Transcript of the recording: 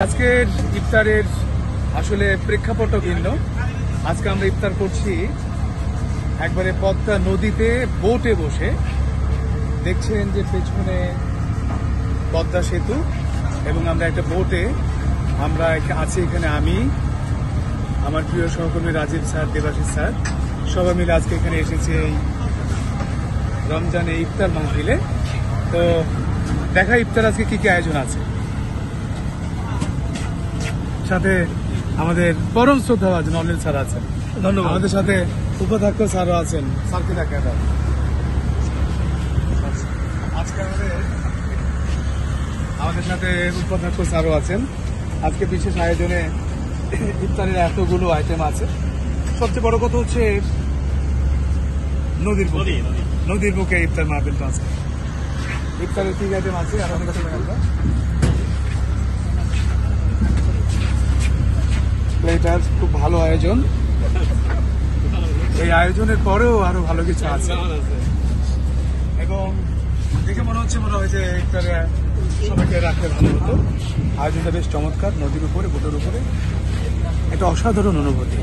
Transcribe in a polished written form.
আজকের ইফতারের আসলে প্রেক্ষাপটও ভিন্ন। আজকে আমরা ইফতার করছি একবারে পদ্মা নদীতে বোটে বসে। দেখছেন যে পেছনে পদ্মা সেতু এবং আমরা একটা বোটে আমরা আছি। এখানে আমি, আমার প্রিয় সহকর্মী রাজীব স্যার, দেবাশিস স্যার সবাই মিলে আজকে এখানে এসেছি এই রমজানে ইফতার মাহফিলে। তো দেখা ইফতার আজকে কি কি আয়োজন আছে। সাথে আমাদের পরম শ্রদ্ধাভাজন অনিল স্যার আছেন, ধন্যবাদ। আমাদের সাথে উপাধ্যক্ষ স্যারও আছেন, স্যারকে দেখা দাও। আজকে আমাদের সাথে উপাধ্যক্ষ স্যারও আছেন। আজকে বিশেষ আয়োজনে ইফতারের এতগুলো আইটেম আছে। সবচেয়ে বড় কথা হচ্ছে নদীর বুকে ইফতার মাহফিলটা আছে। ইফতারের কি আইটেম আছে আমাদের কাছে প্লেটার খুব ভালো আয়োজন। এই আয়োজনের পরেও আরো ভালো কিছু আছে এবং দেখে মনে হয় যে ইফতারে সবাইকে রাখলে ভালো হতো। আয়োজনটা বেশ চমৎকার। নদীর উপরে, বোটের উপরে একটা অসাধারণ অনুভূতি।